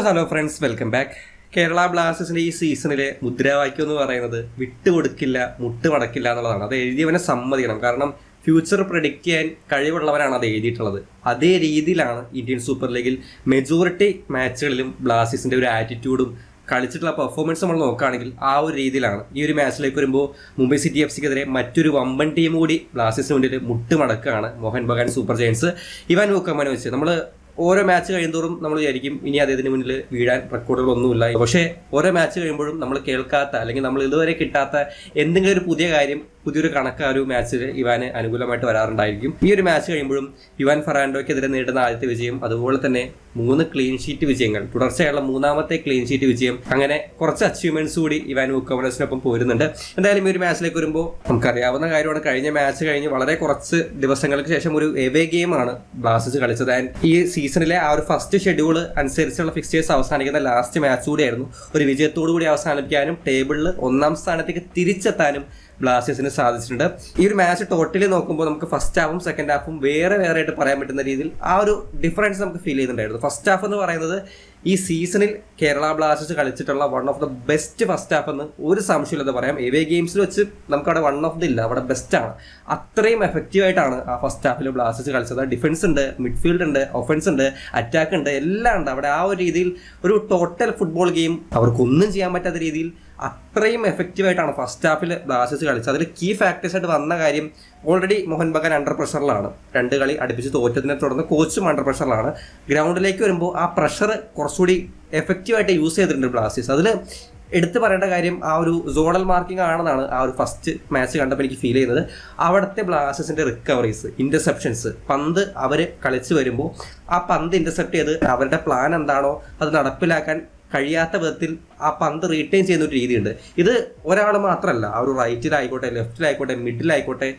Hello friends, welcome back. Kerala ബ്ലാസ്റ്റേഴ്സിന്റെ ഈ സീസണിലെ മുദ്രാവാക്യം എന്ന് പറയുന്നത് വിട്ടുകൊടുക്കില്ല, മുട്ടുമടക്കില്ല എന്നുള്ളതാണ്. അത് എഴുതിയവനെ സമ്മതിക്കണം. കാരണം ഫ്യൂച്ചർ പ്രെഡിക്റ്റ് ചെയ്യാൻ കഴിവുള്ളവരാണ് അത് എഴുതിയിട്ടുള്ളത്. അതേ രീതിയിലാണ് ഇന്ത്യൻ സൂപ്പർ ലീഗിൽ മെജോറിറ്റി മാച്ചുകളിലും ബ്ലാസ്റ്റേഴ്സിന്റെ ഒരു ആറ്റിറ്റ്യൂഡും കളിച്ചിട്ടുള്ള പെർഫോമൻസ് നമ്മൾ നോക്കുകയാണെങ്കിൽ ആ ഒരു രീതിയിലാണ്. ഈ ഒരു മാച്ചിലേക്ക് വരുമ്പോൾ മുംബൈ സിറ്റി FC-ക്കെതിരെ മറ്റൊരു വമ്പൻ ടീം കൂടി ബ്ലാസ്റ്റേഴ്സിന് വേണ്ടിയിട്ട് മുട്ടുമടക്കുകയാണ്. Mohan Bagan super giants Ivan വൂക്കോമനെ വെച്ച് നമ്മൾ ഓരോ മാച്ച് കഴിയുന്തോറും നമ്മൾ വിചാരിക്കും ഇനി അദ്ദേഹത്തിന് മുന്നിൽ വീഴാൻ റെക്കോർഡുകളൊന്നുമില്ല. പക്ഷേ ഓരോ മാച്ച് കഴിയുമ്പോഴും നമ്മൾ കേൾക്കാത്ത അല്ലെങ്കിൽ നമ്മൾ ഇതുവരെ കിട്ടാത്ത എന്തെങ്കിലും ഒരു പുതിയ കാര്യം, പുതിയൊരു കണക്ക് ആ ഒരു മാച്ചിൽ ഇവാന് അനുകൂലമായിട്ട് വരാറുണ്ടായിരിക്കും. ഈ ഒരു മാച്ച് കഴിയുമ്പോഴും ഇവാൻ ഫെറാൻഡോയ്ക്കെതിരെ നേടുന്ന ആദ്യത്തെ വിജയം, അതുപോലെ തന്നെ 3 ക്ലീൻ ഷീറ്റ് വിജയങ്ങൾ, തുടർച്ചയായുള്ള 3ാമത്തെ ക്ലീൻ ഷീറ്റ് വിജയം, അങ്ങനെ കുറച്ച് അച്ചീവ്മെന്റ്സ് കൂടി ഇവാൻ വൂക്കോമനസിനൊപ്പം പോരുന്നുണ്ട്. എന്തായാലും ഈ ഒരു മാച്ചിലേക്ക് വരുമ്പോൾ നമുക്കറിയാവുന്ന കാര്യമാണ്, കഴിഞ്ഞ മാച്ച് കഴിഞ്ഞ് വളരെ കുറച്ച് ദിവസങ്ങൾക്ക് ശേഷം ഒരു എവേ ഗെയിമാണ് ബ്ലാസ്റ്റേഴ്സ് കളിച്ചത്. ആൻഡ് ഈ സീസണിലെ ആ ഒരു ഫസ്റ്റ് ഷെഡ്യൂൾ അനുസരിച്ചുള്ള ഫിക്സ്റ്റേഴ്സ് അവസാനിക്കുന്ന ലാസ്റ്റ് മാച്ച് കൂടിയായിരുന്നു. ഒരു വിജയത്തോടു കൂടി അവസാനിപ്പിക്കാനും ടേബിളിൽ 1ാം സ്ഥാനത്തേക്ക് തിരിച്ചെത്താനും ബ്ലാസ്റ്റേഴ്സിന് സാധിച്ചിട്ടുണ്ട്. ഈ ഒരു മാച്ച് ടോട്ടലി നോക്കുമ്പോൾ നമുക്ക് ഫസ്റ്റ് ഹാഫും സെക്കൻഡ് ഹാഫും വേറെ ആയിട്ട് പറയാൻ പറ്റുന്ന രീതിയിൽ ആ ഒരു ഡിഫറൻസ് നമുക്ക് ഫീൽ ചെയ്യുന്നുണ്ടായിരുന്നു. ഫസ്റ്റ് ഹാഫ് എന്ന് പറയുന്നത് ഈ സീസണിൽ കേരള ബ്ലാസ്റ്റേഴ്സ് കളിച്ചിട്ടുള്ള one of the best first half എന്ന് ഒരു സംശയമില്ലാതെ പറയാം. എവേ ഗെയിംസിൽ വെച്ച് നമുക്കവിടെ വൺ ഓഫ് ദ ഇല്ല, അവിടെ ബെസ്റ്റാണ്. അത്രയും എഫക്റ്റീവായിട്ടാണ് ആ ഫസ്റ്റ് ഹാഫിൽ ബ്ലാസ്റ്റേഴ്സ് കളിച്ചത്. ഡിഫൻസ് ഉണ്ട്, മിഡ്ഫീൽഡ് ഉണ്ട്, ഒഫൻസ് ഉണ്ട്, അറ്റാക്ക് ഉണ്ട്, എല്ലാം ഉണ്ട്. അവിടെ ആ ഒരു രീതിയിൽ ഒരു ടോട്ടൽ ഫുട്ബോൾ ഗെയിം അവർക്കൊന്നും ചെയ്യാൻ പറ്റാത്ത രീതിയിൽ അത്രയും എഫക്റ്റീവായിട്ടാണ് ഫസ്റ്റ് ഹാഫിൽ ബ്ലാസ്റ്റേഴ്സ് കളിച്ചത്. അതിൽ കീ ഫാക്ടേഴ്സ് ആയിട്ട് വന്ന കാര്യം, ഓൾറെഡി മോഹൻ ബഗാൻ അണ്ടർ പ്രഷറിലാണ്. 2 കളി അടുപ്പിച്ച് തോറ്റതിനെ തുടർന്ന് കോച്ചും അണ്ടർ പ്രഷറിലാണ്. ഗ്രൗണ്ടിലേക്ക് വരുമ്പോൾ ആ പ്രഷർ കുറച്ചുകൂടി എഫക്റ്റീവായിട്ട് യൂസ് ചെയ്തിട്ടുണ്ട് ബ്ലാസ്റ്റേഴ്സ്. അതിൽ എടുത്തു പറയേണ്ട കാര്യം ആ ഒരു സോണൽ മാർക്കിംഗ് ആണെന്നാണ് ആ ഒരു ഫസ്റ്റ് മാച്ച് കണ്ടപ്പോൾ എനിക്ക് ഫീൽ ചെയ്യുന്നത്. അവിടുത്തെ ബ്ലാസ്റ്റേഴ്സിന്റെ റിക്കവറീസ്, ഇന്റർസെപ്ഷൻസ്, പന്ത് അവർ കളിച്ച് വരുമ്പോൾ ആ പന്ത് ഇന്റർസെപ്റ്റ് ചെയ്ത് അവരുടെ പ്ലാൻ എന്താണോ അത് നടപ്പിലാക്കാൻ കഴിയാത്ത വിധത്തിൽ ആ പന്ത് റീറ്റെയിൻ ചെയ്യുന്ന ഒരു രീതിയുണ്ട്. ഇത് ഒരാൾ മാത്രമല്ല, ആ ഒരു റൈറ്റിലായിക്കോട്ടെ, ലെഫ്റ്റിലായിക്കോട്ടെ, മിഡിലായിക്കോട്ടെ,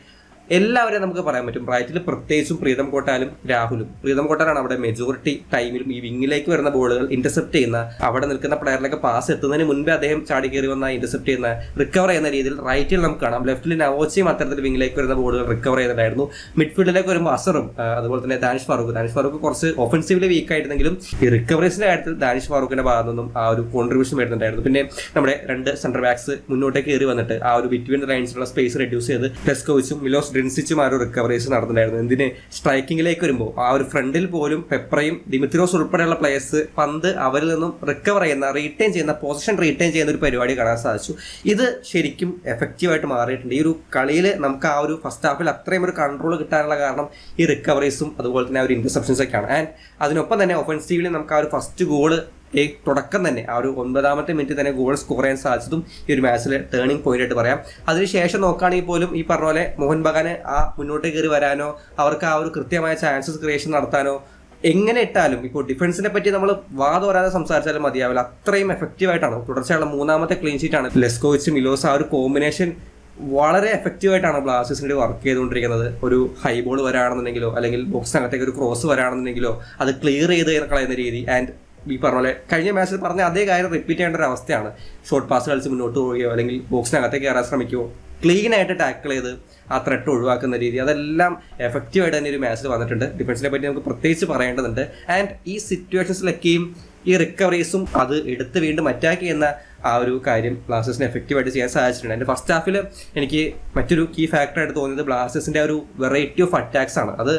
എല്ലാവരെയും നമുക്ക് പറയാൻ പറ്റും. റൈറ്റിൽ പ്രത്യേകിച്ചും പ്രീതം കോട്ടാലും രാഹുലും. പ്രീതം കോട്ടാലാണ് അവിടെ മെജോറിറ്റി ടൈമിലും ഈ വിങ്ങിലേക്ക് വരുന്ന ബോളുകൾ ഇന്റർസെപ്റ്റ് ചെയ്യുന്ന, അവിടെ നിൽക്കുന്ന പ്ലെയറിലേക്ക് പാസ് എത്തുന്നതിന് മുൻപേ അദ്ദേഹം ചാടി കയറി വന്ന ഇന്റർസെപ്റ്റ് ചെയ്യുന്ന, റിക്കവർ ചെയ്യുന്ന രീതിയിൽ റൈറ്റിൽ നമുക്ക് കാണാം. ലെഫ്റ്റിൽ നവോച്ചയും അത്തരത്തിൽ വിങ്ങിലേക്ക് വരുന്ന ബോളുകൾ റിക്കവർ ചെയ്യുന്നുണ്ടായിരുന്നു. മിഡ്ഫീൽഡിലേക്ക് വരുമ്പോൾ അസറും അതുപോലെ തന്നെ ദാനിഷ് ഫാറൂഖ് കുറച്ച് ഒഫൻസീവ്ലി വീക്ക് ആയിരുന്നെങ്കിലും ഈ റിക്കവറീസിന്റെ കാര്യത്തിൽ ദാനിഷ് ഫാറൂഖിന്റെ ഭാഗത്തു നിന്നും ആ ഒരു കോൺട്രിബ്യൂഷൻ വരുന്നുണ്ടായിരുന്നു. പിന്നെ നമ്മുടെ 2 സെന്റർ ബാക്സ് മുന്നോട്ടേക്ക് കയറി വന്നിട്ട് ആ ഒരു ബിറ്റ്വീൻ ദ ലൈൻസിലുള്ള സ്പേസ് റെഡ്യൂസ് ചെയ്ത് ടെസ്കോവിച്ചും മിലോസ് ഡ്രിൻസിച്ചും ആ ഒരു റിക്കവറീസ് നടന്നിട്ടുണ്ടായിരുന്നു. എന്തിന് സ്ട്രൈക്കിങ്ങിലേക്ക് വരുമ്പോൾ ആ ഒരു ഫ്രണ്ടിൽ പോലും പെപ്രയും ദിമിത്രോസ് ഉൾപ്പെടെയുള്ള പ്ലേയേഴ്സ് പന്ത് അവരിൽ നിന്നും റിക്കവർ ചെയ്യുന്ന, റീറ്റെയിൻ ചെയ്യുന്ന, പൊസിഷൻ റീറ്റെയിൻ ചെയ്യുന്ന ഒരു പരിപാടി കാണാൻ സാധിച്ചു. ഇത് ശരിക്കും എഫക്റ്റീവായിട്ട് മാറിയിട്ടുണ്ട്. ഈ ഒരു കളിയിൽ നമുക്ക് ആ ഒരു ഫസ്റ്റ് ഹാഫിൽ അത്രയും ഒരു കൺട്രോൾ കിട്ടാനുള്ള കാരണം ഈ റിക്കവറീസും അതുപോലെ തന്നെ ആ ഒരു ഇന്റർസെപ്ഷൻസ് ഒക്കെയാണ്. ആൻഡ് അതിനൊപ്പം തന്നെ ഒഫൻസീവിൽ നമുക്ക് ആ ഒരു ഫസ്റ്റ് ഗോള് തുടക്കം തന്നെ ആ ഒരു 9ാമത്തെ മിനിറ്റ് തന്നെ ഗോൾ സ്കോർ ചെയ്യാൻ സാധിച്ചതും ഈ ഒരു മാച്ചിൽ ടേണിംഗ് പോയിന്റ് ആയിട്ട് പറയാം. അതിനുശേഷം നോക്കുകയാണെങ്കിൽ പോലും ഈ പറഞ്ഞ പോലെ മോഹൻ ബഗാനെ ആ മുന്നോട്ട് കയറി വരാനോ അവർക്ക് ആ ഒരു കൃത്യമായ ചാൻസസ് ക്രിയേഷൻ നടത്താനോ എങ്ങനെ ഇട്ടാലും, ഇപ്പോൾ ഡിഫൻസിനെ പറ്റി നമ്മൾ വാദോരാതെ സംസാരിച്ചാലും മതിയാവില്ല. അത്രയും എഫക്റ്റീവായിട്ടാണ്. തുടർച്ചയുള്ള 3ാമത്തെ ക്ലീൻ ഷീറ്റാണ്. ലെസ്കോവിച്ച് മിലോസ് ആ ഒരു കോമ്പിനേഷൻ വളരെ എഫക്റ്റീവായിട്ടാണ് ബ്ലാസ്റ്റേഴ്സിന് വർക്ക് ചെയ്തുകൊണ്ടിരിക്കുന്നത്. ഒരു ഹൈ ബോൾ വരാണെന്നുണ്ടെങ്കിലോ അല്ലെങ്കിൽ ബോക്സിനകത്തേക്ക് ഒരു ക്രോസ് വരാണെന്നുണ്ടെങ്കിലോ അത് ക്ലിയർ ചെയ്ത് കളയുന്ന രീതി. ആൻഡ് ഈ പറഞ്ഞ പോലെ കഴിഞ്ഞ മാച്ചിൽ പറഞ്ഞ അതേ കാര്യം റിപ്പീറ്റ് ചെയ്യേണ്ട ഒരു അവസ്ഥയാണ്. ഷോർട്ട് പാസ് കളിച്ച് മുന്നോട്ട് പോവുകയോ അല്ലെങ്കിൽ ബോക്സിനകത്തേക്ക് കയറാൻ ശ്രമിക്കുകയോ ക്ലീൻ ആയിട്ട് ടാക്കിൾ ചെയ്ത് ആ ത്രെട്ട് ഒഴിവാക്കുന്ന രീതി, അതെല്ലാം എഫക്റ്റീവായിട്ട് തന്നെ ഒരു മാച്ചിൽ വന്നിട്ടുണ്ട്. ഡിഫൻസിനെ പറ്റി നമുക്ക് പ്രത്യേകിച്ച് പറയേണ്ടതുണ്ട്. ആൻഡ് ഈ സിറ്റുവേഷൻസിലൊക്കെയും ഈ റിക്കവറീസും അത് എടുത്ത് വീണ്ടും അറ്റാക്ക് ചെയ്യുന്ന ആ ഒരു കാര്യം ബ്ലാസ്റ്റേഴ്സിന് എഫക്റ്റീവായിട്ട് ചെയ്യാൻ സാധിച്ചിട്ടുണ്ട്. എൻ്റെ ഫസ്റ്റ് ഹാഫിൽ എനിക്ക് മറ്റൊരു കീ ഫാക്ടറായിട്ട് തോന്നിയത് ബ്ലാസ്റ്റേഴ്സിൻ്റെ ഒരു വെറൈറ്റി ഓഫ് അറ്റാക്സ് ആണ്. അത്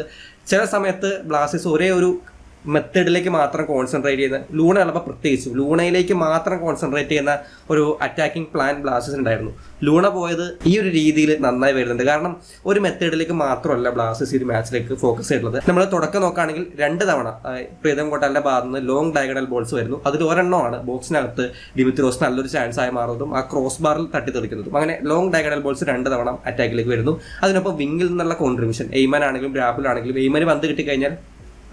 ചില സമയത്ത് ബ്ലാസ്റ്റേഴ്സ് ഒരേ ഒരു മെത്തേഡിലേക്ക് മാത്രം കോൺസെൻട്രേറ്റ് ചെയ്യുന്ന, ലൂണ ഉള്ളപ്പോൾ പ്രത്യേകിച്ചും ലൂണയിലേക്ക് മാത്രം കോൺസെൻട്രേറ്റ് ചെയ്യുന്ന ഒരു അറ്റാക്കിംഗ് പ്ലാൻ ബ്ലാസ്റ്റേഴ്സിന് ഉണ്ടായിരുന്നു. ലൂണ പോയത് ഈ ഒരു രീതിയിൽ നന്നായി വരുന്നുണ്ട്. കാരണം ഒരു മെത്തേഡിലേക്ക് മാത്രമല്ല ബ്ലാസ്റ്റേഴ്സ് ഈ ഒരു മാച്ചിലേക്ക് ഫോക്കസ് ചെയ്തിട്ടുള്ളത്. നമ്മൾ തുടക്കം നോക്കുകയാണെങ്കിൽ 2 തവണ പ്രീതം കോട്ടാലിന്റെ ഭാഗത്ത് നിന്ന് ലോങ് ഡയഗണൽ ബോൾസ് വരുന്നു. അതിൽ ഒരെണ്ണമാണ് ബോക്സിനകത്ത് ദിമിത്രോസ് നല്ലൊരു ചാൻസ് ആയി മാറുന്നതും ആ ക്രോസ് ബാറിൽ തട്ടിത്തെറിക്കുന്നതും. അങ്ങനെ ലോങ് ഡയഗണൽ ബോൾസ് 2 തവണ അറ്റാക്കിലേക്ക് വരുന്നു. അതിനൊപ്പം വിങ്ങിൽ നിന്നുള്ള കോൺട്രിബ്യൂഷൻ, എയ്മൻ ആണെങ്കിലും രാഹുൽ ആണെങ്കിലും, എയ്മന് പന്ത് കിട്ടിക്കഴിഞ്ഞാൽ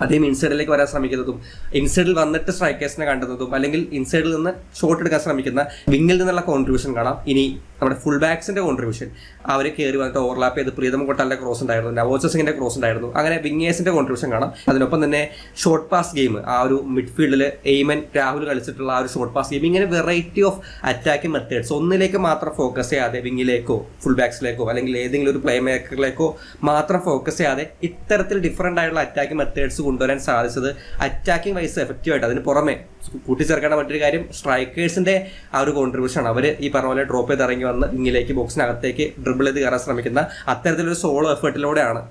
അദ്ദേഹം ഇൻസൈഡിലേക്ക് വരാൻ ശ്രമിക്കുന്നതും ഇൻസൈഡിൽ വന്നിട്ട് സ്ട്രൈക്കേഴ്സിനെ കണ്ടെത്തുന്നതും അല്ലെങ്കിൽ ഇൻസൈഡിൽ നിന്ന് ഷോട്ട് എടുക്കാൻ ശ്രമിക്കുന്ന വിങ്ങിൽ നിന്നുള്ള കോൺട്രിബ്യൂഷൻ കാണാം. ഇനി നമ്മുടെ ഫുൾ ബാക്സിന്റെ കോൺട്രിബ്യൂഷൻ, അവർ കയറി വന്നിട്ട് ഓവർലാപ്പ് ചെയ്ത് പ്രീതം കോട്ടാലിന്റെ ക്രോസ് ഉണ്ടായിരുന്നു, നവോച്ച സിംഗിന്റെ ക്രോസ് ഉണ്ടായിരുന്നു. അങ്ങനെ വിങ്ങേഴ്സിന്റെ കോൺട്രിബ്യൂഷൻ കാണാം. അതിനൊപ്പം തന്നെ ഷോർട്ട് പാസ് ഗെയിം, ആ ഒരു മിഡ്ഫീൽഡിൽ എയ്മൻ രാഹുൽ കളിച്ചിട്ടുള്ള ആ ഒരു ഷോർട്ട് പാസ് ഗെയിം, ഇങ്ങനെ വെറൈറ്റി ഓഫ് അറ്റാക്കിംഗ് മെത്തേഡ്സ് ഒന്നിലേക്ക് മാത്രം ഫോക്കസ് ചെയ്യാതെ വിങ്ങിലേക്കോ ഫുൾ ബാക്സിലേക്കോ അല്ലെങ്കിൽ ഏതെങ്കിലും ഒരു പ്ലേ മേക്കറിലേക്കോ മാത്രം ഫോക്കസ് ചെയ്യാതെ ഇത്തരത്തിൽ ഡിഫറൻ്റ് ആയിട്ടുള്ള അറ്റാക്കിംഗ് മെത്തേഡ്സ് കൊണ്ടുവരാൻ സാധിച്ചത് അറ്റാക്കിംഗ് വൈസ് എഫക്റ്റീവായിട്ട്. അതിന് പുറമെ കൂട്ടിച്ചേർക്കേണ്ട മറ്റൊരു കാര്യം സ്ട്രൈക്കേഴ്സിന്റെ ആ ഒരു കോൺട്രിബ്യൂഷൻ. അവർ ഈ പറഞ്ഞ പോലെ ഡ്രോപ്പ് ചെയ്ത് ഇറങ്ങി വന്ന് ഇങ്ങിലേക്ക് ബോക്സിനകത്തേക്ക് ഡ്രിബിൾ ചെയ്ത് കയറാൻ ശ്രമിക്കുന്ന അത്തരത്തിലൊരു സോളോ എഫേർട്ടിലൂടെയാണ്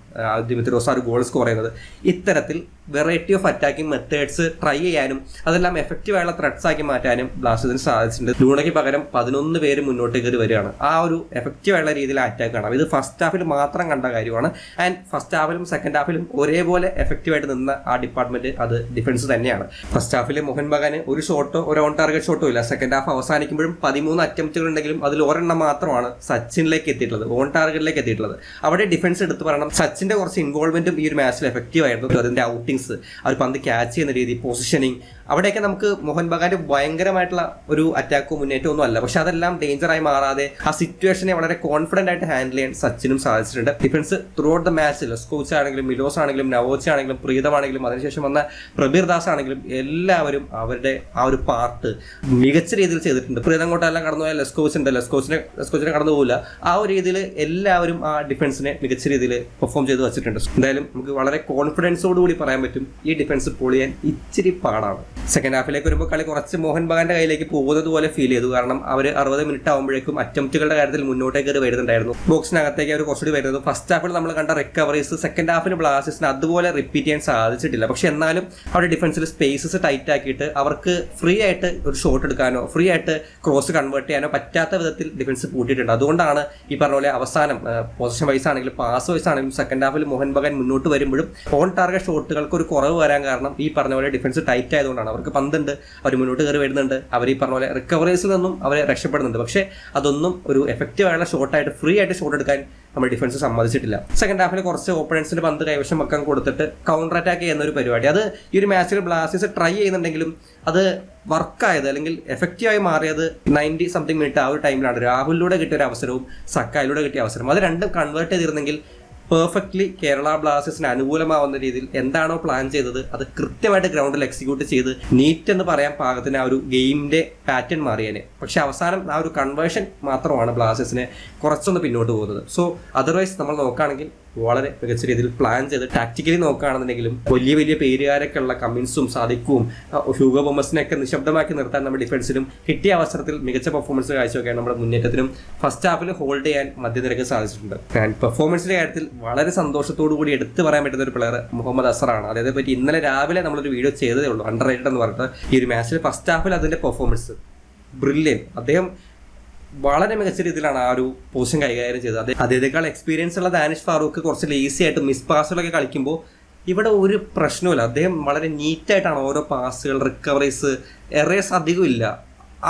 ദിമിത്രിയോസ് ആ ഒരു ഗോൾ സ്കോർ ചെയ്യുന്നത്. ഇത്തരത്തിൽ variety of attacking methods try ചെയ്യാനും അതെല്ലാം എഫക്റ്റീവ് ആയുള്ള ത്രെഡ്സ് ആക്കി മാറ്റാനും ബ്ലാസ്റ്റേഴ്സിന് സാധിച്ചിട്ടുണ്ട്. ലൂണയ്ക്ക് പകരം 11 പേര് മുന്നോട്ട് കയറി വരികയാണ്. ആ ഒരു എഫക്റ്റീവ് ആയുള്ള രീതിയിൽ അറ്റാക്ക് കാണാം. ഇത് ഫസ്റ്റ് ഹാഫിൽ മാത്രം കണ്ട കാര്യമാണ്. ആൻഡ് ഫസ്റ്റ് ഹാഫിലും സെക്കൻഡ് ഹാഫിലും ഒരേപോലെ എഫക്റ്റീവായിട്ട് നിന്ന ആ ഡിപ്പാർട്ട്മെന്റ് അത് ഡിഫൻസ് തന്നെയാണ്. ഫസ്റ്റ് ഹാഫിൽ മോഹൻ ബഗാന് ഒരു ഷോട്ടോ ഒരു ഓൺ ടാർഗറ്റ് ഷോട്ടോ ഇല്ല. സെക്കൻഡ് ഹാഫ് അവസാനിക്കുമ്പോഴും 13 അറ്റംപ്റ്റുകൾ ഉണ്ടെങ്കിലും അതിൽ ഒരെണ്ണം മാത്രമാണ് സച്ചിനിലേക്ക് എത്തിയിട്ടുള്ളത്, ഓൺ ടാർഗറ്റിലേക്ക് എത്തിയിട്ടുള്ളത്. അവിടെ ഡിഫൻസ് എടുത്ത് പറയണം, സച്ചിന്റെ കുറച്ച് ഇൻവോൾവ്മെന്റും ഈ ഒരു മാച്ചിൽ എഫക്റ്റീവ് ആയിരുന്നു. അതിന്റെ ഔട്ടിങ്സ്, ആ ഒരു പന്ത് ക്യാച്ച് ചെയ്യുന്ന രീതി, പൊസിഷനിങ്, അവിടെയൊക്കെ നമുക്ക് മോഹൻ ബഗാന്റെ ഭയങ്കരമായിട്ടുള്ള ഒരു അറ്റാക്കോ മുന്നേറ്റമോ ഒന്നും അല്ല, പക്ഷെ അതെല്ലാം ഡേഞ്ചറായി മാറാതെ ആ സിറ്റുവേഷനെ വളരെ കോൺഫിഡന്റ് ആയിട്ട് ഹാൻഡിൽ ചെയ്യാൻ സച്ചിനും സാധിച്ചിട്ടുണ്ട്. Defence throughout the match Leskovac ആണെങ്കിലും മിലോസ് ആണെങ്കിലും നവോച്ച് ആണെങ്കിലും പ്രീതമാണെങ്കിലും അതിനുശേഷം വന്ന പ്രബീർ ദാസ് ആണെങ്കിലും എല്ലാവരും അവരുടെ ആ ഒരു പാർട്ട് മികച്ച രീതിയിൽ ചെയ്തിട്ടുണ്ട്. പ്രീതം കൊണ്ടെല്ലാം കടന്നു പോയാൽ ലെസ്കോച്ചിനെ കടന്നു പോകില്ല. ആ ഒരു രീതിയിൽ എല്ലാവരും ആ ഡിഫൻസിനെ മികച്ച രീതിയിൽ പെർഫോം ചെയ്ത് വെച്ചിട്ടുണ്ട്. എന്തായാലും നമുക്ക് വളരെ കോൺഫിഡൻസോടുകൂടി പറയാൻ പറ്റും ഈ ഡിഫൻസ് പൊളിയാൻ ഇച്ചിരി പാടാണ്. സെക്കൻഡ് ഹാഫിലേക്ക് വരുമ്പോൾ കളി കുറച്ച് മോഹൻ ബഗാന്റെ കയ്യിലേക്ക് പോകുന്നത് പോലെ ഫീൽ ചെയ്തു. കാരണം അവർ 60 മിനിറ്റ് ആകുമ്പോഴേക്കും അറ്റംപ്റ്റുകളുടെ കാര്യത്തിൽ മുന്നോട്ടേക്ക് കയറി വരുന്നുണ്ടായിരുന്നു. ബോക്സിനകത്തേക്ക് അവർ കുറച്ചുകൂടി വരുന്നത്. ഫസ്റ്റ് ഹാഫിൽ നമ്മൾ കണ്ട റിക്കവറീസ് സെക്കൻഡ് ഹാഫിൽ ബ്ലാസ്റ്റേഴ്സിന് അതുപോലെ റിപ്പീറ്റ് ചെയ്യാൻ സാധിച്ചിട്ടില്ല. പക്ഷെ എന്നാലും അവരുടെ ഡിഫൻസിൽ സ്പേസസ് ടൈറ്റ് ആക്കിയിട്ട് അവർക്ക് ഫ്രീ ആയിട്ട് ഒരു ഷോട്ട് എടുക്കാനോ ഫ്രീ ആയിട്ട് ക്രോസ് കൺവേർട്ട് ചെയ്യാനോ പറ്റാത്ത വിധത്തിൽ ഡിഫൻസ് പൂട്ടിയിട്ടുണ്ട്. അതുകൊണ്ടാണ് ഈ പറഞ്ഞ പോലെ അവസാനം പൊസിഷൻ വൈസ് ആണെങ്കിലും പാസ് വൈസ് ആണെങ്കിലും സെക്കൻഡ് ഹാഫിൽ മോഹൻ ബഗാൻ മുന്നോട്ട് വരുമ്പോഴും ഓൺ ടാർഗറ്റ് ഷോട്ടുകൾക്ക് ഒരു കുറവ് വരാൻ കാരണം ഈ പറഞ്ഞ പോലെ ഡിഫൻസ് ടൈറ്റ് ആയതുകൊണ്ടാണ്. അവർക്ക് പന്തുണ്ട്, അവർ മുന്നോട്ട് കയറി വരുന്നുണ്ട്, അവർ ഈ പറഞ്ഞ പോലെ റിക്കവറീസിൽ നിന്നും അവരെ രക്ഷപ്പെടുന്നുണ്ട്. പക്ഷേ അതൊന്നും ഒരു എഫക്റ്റീവ് ആയുള്ള ഷോട്ടായിട്ട് ഫ്രീ ആയിട്ട് ഷോട്ട് എടുക്കാൻ നമ്മുടെ ഡിഫൻസ് സമ്മതിച്ചിട്ടില്ല. സെക്കൻഡ് ഹാഫിൽ കുറച്ച് ഓപ്പണൻസിന്റെ പന്ത് കൈവശം വെക്കാൻ കൊടുത്തിട്ട് കൗണ്ടർ അറ്റാക്ക് ചെയ്യുന്ന ഒരു പരിപാടി, അത് ഈ ഒരു മാച്ചിൽ ബ്ലാസ്റ്റേഴ്സ് ട്രൈ ചെയ്യുന്നുണ്ടെങ്കിലും അത് വർക്കായത് അല്ലെങ്കിൽ എഫക്റ്റീവായി മാറിയത് 90 മിനിറ്റ് ആ ഒരു ടൈമിലാണ്. രാഹുലിലൂടെ കിട്ടിയ ഒരു അവസരവും സക്കായിലൂടെ കിട്ടിയ അവസരം, അത് രണ്ടും കൺവേർട്ട് ചെയ്തിരുന്നെങ്കിൽ പെർഫെക്റ്റ്ലി കേരള ബ്ലാസ്റ്റേഴ്സിന് അനുകൂലമാവുന്ന രീതിയിൽ എന്താണോ പ്ലാൻ ചെയ്തത് അത് കൃത്യമായിട്ട് ഗ്രൗണ്ടിൽ എക്സിക്യൂട്ട് ചെയ്ത് നീറ്റ് എന്ന് പറയാൻ പാകത്തിന് ആ ഒരു ഗെയിമിന്റെ പാറ്റേൺ മാറിയേനെ. പക്ഷെ അവസാനം ആ ഒരു കൺവേർഷൻ മാത്രമാണ് ബ്ലാസ്റ്റേഴ്സിനെ കുറച്ചൊന്ന് പിന്നോട്ട് പോകുന്നത്. സോ അതർവൈസ് നമ്മൾ നോക്കുകയാണെങ്കിൽ വളരെ മികച്ച രീതിയിൽ പ്ലാൻ ചെയ്ത് ടാക്ടിക്കലി നോക്കുകയാണെന്നുണ്ടെങ്കിലും വലിയ വലിയ പേരുകാരൊക്കെ ഉള്ള കമ്മിൻസും സാദിഖും ഹ്യൂഗോ ബൊമസിനെയൊക്കെ നിശബ്ദമാക്കി നിർത്താൻ നമ്മുടെ ഡിഫൻസിനും കിട്ടിയ അവസരത്തിൽ മികച്ച പെർഫോമൻസ് കാഴ്ചവെക്കാൻ നമ്മുടെ മുന്നേറ്റത്തിനും ഫസ്റ്റ് ഹാഫിൽ ഹോൾഡ് ചെയ്യാൻ മധ്യനിരക്ക് സാധിച്ചിട്ടുണ്ട്. ആൻഡ് പെർഫോമൻസിന്റെ കാര്യത്തിൽ വളരെ സന്തോഷത്തോടു കൂടി എടുത്തു പറയാൻ പറ്റുന്ന ഒരു പ്ലെയർ മുഹമ്മദ് അസറാണ്. അതേ പറ്റി ഇന്നലെ രാവിലെ നമ്മളൊരു വീഡിയോ ചെയ്തതേ ഉള്ളൂ, അണ്ടർ റേറ്റഡ് എന്ന് പറഞ്ഞിട്ട്. ഈ ഒരു മാച്ചിൽ ഫസ്റ്റ് ഹാഫിൽ അതിന്റെ പെർഫോമൻസ് ബ്രില്യൻ. അദ്ദേഹം വളരെ മികച്ച രീതിയിലാണ് ആ ഒരു പൊസിഷൻ കൈകാര്യം ചെയ്തത്. അദ്ദേഹത്തെക്കാൾ എക്സ്പീരിയൻസ് ഉള്ള ദാനിഷ് ഫാറൂഖ് കുറച്ച് ലേസി ആയിട്ട് മിസ് പാസുകളൊക്കെ കളിക്കുമ്പോൾ ഇവിടെ ഒരു പ്രശ്നമില്ല. അദ്ദേഹം വളരെ നീറ്റായിട്ടാണ് ഓരോ പാസുകൾ, റിക്കവറീസ്, എറേഴ്സ് അധികം ഇല്ല.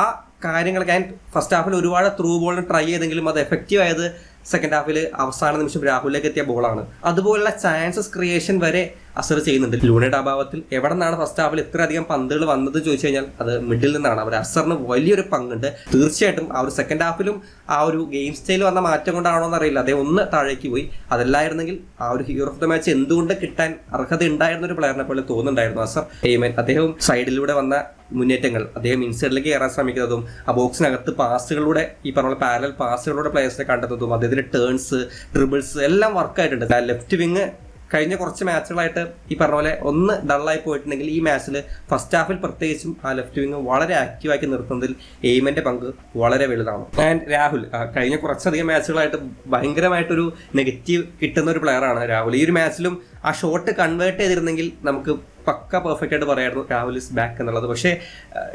ആ കാര്യങ്ങളൊക്കെ ഫസ്റ്റ് ഹാഫിൽ ഒരുപാട് ത്രൂ ബോളിന് ട്രൈ ചെയ്തെങ്കിലും അത് എഫക്റ്റീവ് ആയത് സെക്കൻഡ് ഹാഫിൽ അവസാന നിമിഷം രാഹുലിലേക്ക് എത്തിയ ബോളാണ്. അതുപോലുള്ള ചാൻസസ് ക്രിയേഷൻ വരെ അസർ ചെയ്യുന്നുണ്ട്. ലൂണയുടെ അഭാവത്തിൽ എവിടെ നിന്നാണ് ഫസ്റ്റ് ഹാഫിൽ ഇത്രയധികം പന്തുകൾ വന്നത് ചോദിച്ചു കഴിഞ്ഞാൽ അത് മിഡിൽ നിന്നാണ്. അവർ അസറിന് വലിയൊരു പങ്കുണ്ട്. തീർച്ചയായിട്ടും ആ ഒരു സെക്കൻഡ് ഹാഫിലും ആ ഒരു ഗെയിം സ്റ്റൈൽ വന്ന മാറ്റം കൊണ്ടാണോ എന്നറിയില്ല, അദ്ദേഹം ഒന്ന് താഴേക്ക് പോയി. അതല്ലായിരുന്നെങ്കിൽ ആ ഒരു ഹീറോ ഓഫ് ദ മാച്ച് എന്തുകൊണ്ട് കിട്ടാൻ അർഹത ഉണ്ടായിരുന്ന ഒരു പ്ലെയറിനെ പോലെ തോന്നുന്നുണ്ടായിരുന്നു അസർ എയ്മൻ. അദ്ദേഹം സൈഡിലൂടെ വന്ന മുന്നേറ്റങ്ങൾ, അദ്ദേഹം ഇൻസൈഡിലേക്ക് കയറാൻ ശ്രമിക്കുന്നതും ആ ബോക്സിനകത്ത് പാസുകളിലൂടെ ഈ പറഞ്ഞ പാരലൽ പാസുകളിലൂടെ പ്ലേയേഴ്സിനെ കണ്ടെത്തുന്നതും അദ്ദേഹത്തിന്റെ ടേൺസ്, ഡ്രിബിൾസ് എല്ലാം വർക്കായിട്ടുണ്ട്. ലെഫ്റ്റ് വിങ് കഴിഞ്ഞ കുറച്ച് മാച്ചുകളായിട്ട് ഈ പറഞ്ഞ പോലെ ഒന്ന് ഡള്ളായി പോയിട്ടുണ്ടെങ്കിൽ ഈ മാച്ചിൽ ഫസ്റ്റ് ഹാഫിൽ പ്രത്യേകിച്ചും ആ ലെഫ്റ്റ് വിങ് വളരെ ആക്റ്റീവാക്കി നിർത്തുന്നതിൽ എയ്മന്റെ പങ്ക് വളരെ വലുതാണ്. ആൻഡ് രാഹുൽ കഴിഞ്ഞ കുറച്ചധികം മാച്ചുകളായിട്ട് ഭയങ്കരമായിട്ടൊരു നെഗറ്റീവ് കിട്ടുന്ന ഒരു പ്ലെയറാണ് രാഹുൽ. ഈ ഒരു മാച്ചിലും ആ ഷോട്ട് കൺവേർട്ട് ചെയ്തിരുന്നെങ്കിൽ നമുക്ക് പക്ക പെർഫെക്റ്റ് ആയിട്ട് പറയായിരുന്നു രാഹുൽ ഇസ് ബാക്ക് എന്നുള്ളത്. പക്ഷേ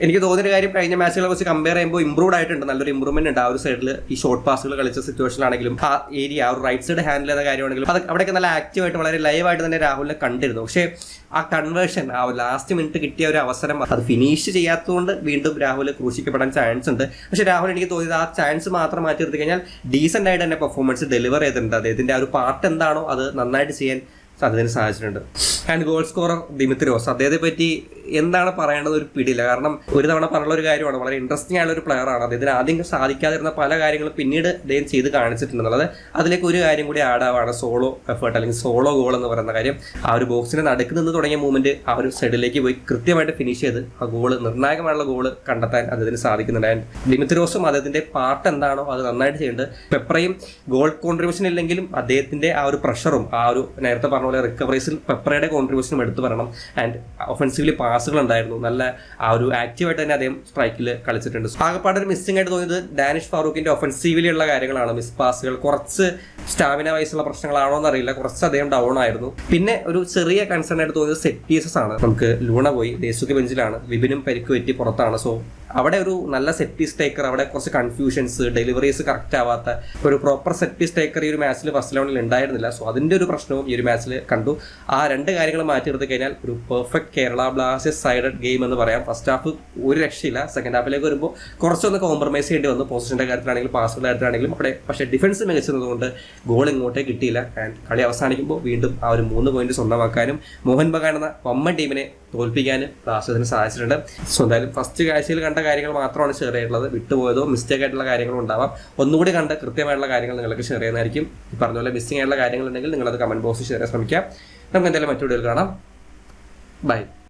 എനിക്ക് തോന്നിയൊരു കാര്യം, കഴിഞ്ഞ മാച്ചുകളെ വെച്ച് കമ്പയർ ചെയ്യുമ്പോൾ ഇമ്പ്രൂവ്ഡ് ആയിട്ടുണ്ട്, നല്ലൊരു ഇമ്പ്രൂവ്മെന്റ് ഉണ്ട് ആ ഒരു സൈഡിൽ. ഈ ഷോർട്ട് പാസുകൾ കളിച്ച സിറ്റുവേഷനിലാണെങ്കിലും ആ ഏരിയ, ആ ഒരു റൈറ്റ് സൈഡ് ഹാൻഡിൽ ചെയ്ത കാര്യമാണെങ്കിലും അത് അവിടെയൊക്കെ നല്ല ആക്റ്റീവായിട്ട് വളരെ ലൈവായിട്ട് തന്നെ രാഹുലിനെ കണ്ടിരുന്നു. പക്ഷേ ആ കൺവേർഷൻ, ആ ലാസ്റ്റ് മിനിറ്റ് കിട്ടിയ ഒരു അവസരം അത് ഫിനിഷ് ചെയ്യാത്തതുകൊണ്ട് വീണ്ടും രാഹുൽ ക്രൂശിക്കപ്പെടാൻ ചാൻസ് ഉണ്ട്. പക്ഷേ രാഹുൽ എനിക്ക് തോന്നിയത് ആ ചാൻസ് മാത്രം മാറ്റി നിർത്തി കഴിഞ്ഞാൽ ഡീസൻ്റ് ആയിട്ട് തന്നെ പെർഫോമൻസ് ഡെലിവർ ചെയ്തിട്ടുണ്ട്. അദ്ദേഹത്തിന്റെ ആ ഒരു പാർട്ട് എന്താണോ അത് നന്നായിട്ട് ചെയ്യാൻ അതിന് സാധിച്ചിട്ടുണ്ട്. ആൻഡ് ഗോൾ സ്കോറർ ദിമിത്രിയോസ്, അദ്ദേഹത്തെ പറ്റി എന്താണ് പറയേണ്ടത് ഒരു പിടിയില്ല. കാരണം ഒരു തവണ പറഞ്ഞുള്ള ഒരു കാര്യമാണ്, വളരെ ഇൻട്രസ്റ്റിംഗ് ആയുള്ള ഒരു പ്ലെയറാണ്. അദ്ദേഹത്തിന് ആദ്യം സാധിക്കാതിരുന്ന പല കാര്യങ്ങളും പിന്നീട് അദ്ദേഹം ചെയ്ത് കാണിച്ചിട്ടുണ്ടെന്നുള്ളത്. അതിലേക്ക് ഒരു കാര്യം കൂടി ആഡ് ആവാണ് സോളോ എഫേർട്ട് അല്ലെങ്കിൽ സോളോ ഗോൾ എന്ന് പറയുന്ന കാര്യം. ആ ഒരു ബോക്സിന് നടുക്ക് നിന്ന് തുടങ്ങിയ മൂവ്മെന്റ് ആ ഒരു സൈഡിലേക്ക് പോയി കൃത്യമായിട്ട് ഫിനിഷ് ചെയ്ത് ആ ഗോള്, നിർണായകമായുള്ള ഗോള് കണ്ടെത്താൻ അദ്ദേഹത്തിന് സാധിക്കുന്നുണ്ട്. ആൻഡ് ദിമിത്രിയോസും അദ്ദേഹത്തിന്റെ പാർട്ട് എന്താണോ അത് നന്നായിട്ട് ചെയ്യുന്നുണ്ട്. പെപ്രയും ഗോൾ കോൺട്രിബ്യൂഷൻ ഇല്ലെങ്കിലും അദ്ദേഹത്തിന്റെ ആ ഒരു പ്രഷറും ആ ഒരു നേരത്തെ പറഞ്ഞ പോലെ റിക്കവറീസിൽ പെപ്പറയുടെ കോൺട്രിബ്യൂഷനും എടുത്തു പറയണം. ആൻഡ് ഒഫൻസീവ്ലി പാസുകൾ ഉണ്ടായിരുന്നു, നല്ല ആ ഒരു ആക്റ്റീവായിട്ട് തന്നെ അദ്ദേഹം സ്ട്രൈക്കിൽ കളിച്ചിട്ടുണ്ട്. ആകെപ്പാടെ ഒരു മിസ്സിംഗ് ആയിട്ട് തോന്നിയത് ഡാനിഷ് ഫാറൂഖിന്റെ ഒഫൻസീവിലുള്ള കാര്യങ്ങളാണ്. മിസ് പാസുകൾ, കുറച്ച് സ്റ്റാമിന വയസ്സുള്ള പ്രശ്നങ്ങളാണോ എന്നറിയില്ല, കുറച്ച് അദ്ദേഹം ഡൗൺ ആയിരുന്നു. പിന്നെ ഒരു ചെറിയ കൺസേൺ ആയിട്ട് തോന്നിയത് സെറ്റ് പീസസ് ആണ്. നമുക്ക് ലൂണ പോയി, ദേശുക്ക് ബെഞ്ചിലാണ്, വിപിനും പരിക്ക് പറ്റി പുറത്താണ്. സോ അവിടെ ഒരു നല്ല സെറ്റ് പീസ് ടേക്കർ, അവിടെ കുറച്ച് കൺഫ്യൂഷൻസ്, ഡെലിവറീസ് കറക്റ്റ് ആവാത്ത ഒരു പ്രോപ്പർ സെറ്റ് പീസ് ടേക്കർ ഈ ഒരു മാച്ചിൽ ഫസ്റ്റ് ലെവലിൽ ഉണ്ടായിരുന്നില്ല. സോ അതിന്റെ ഒരു പ്രശ്നവും ഈ ഒരു മാച്ചിൽ കണ്ടു. ആ രണ്ട് കാര്യങ്ങൾ മാറ്റി എടുത്തു കഴിഞ്ഞാൽ ഒരു perfect Kerala Blasters sided game എന്ന് പറയാം. ഫസ്റ്റ് ഹാഫ് ഒരു രക്ഷയില്ല. സെക്കൻഡ് ഹാഫിലേക്ക് വരുമ്പോൾ കുറച്ചൊന്ന് കോംപ്രമൈസ് ചെയ്യേണ്ടി വന്നു, പൊസിഷന്റെ കാര്യത്തിലാണെങ്കിലും പാസുകളുടെ കാര്യത്തിലാണെങ്കിലും. അവിടെ പക്ഷേ ഡിഫൻസ് മികച്ചതുകൊണ്ട് ഗോൾ ഇങ്ങോട്ടേ കിട്ടിയില്ല. ആൻഡ് കളി അവസാനിക്കുമ്പോൾ വീണ്ടും ആ ഒരു 3 പോയിന്റ് സ്വന്തമാക്കാനും മോഹൻ ബഗാൻ എന്ന വമ്മൻ ടീമിനെ തോൽപ്പിക്കാനും ബ്ലാസ്റ്റേഴ്സിന് സാധിച്ചിട്ടുണ്ട്. സോ എന്തായാലും ഫസ്റ്റ് കാഴ്ചയിൽ കണ്ട കാര്യങ്ങൾ മാത്രമാണ് ഷെയർ ചെയ്തിട്ടുള്ളത്. വിട്ടുപോയതോ മിസ്റ്റേക്ക് ആയിട്ടുള്ള കാര്യങ്ങളും ഉണ്ടാവാം. ഒന്നുകൂടി കണ്ട് കൃത്യമായിട്ടുള്ള കാര്യങ്ങൾ നിങ്ങൾക്ക് ഷെയർ ചെയ്യുന്നതായിരിക്കും. ഈ പറഞ്ഞ പോലെ മിസ്സിംഗ് ആയിട്ടുള്ള കാര്യങ്ങളുണ്ടെങ്കിൽ നിങ്ങളത് കമന്റ് ബോക്സിൽ ഷെയർ ചെയ്യാൻ ശ്രമിക്കാം. നമുക്ക് എന്തായാലും മറ്റു വീഡിയോയിൽ കാണാം. ബൈ.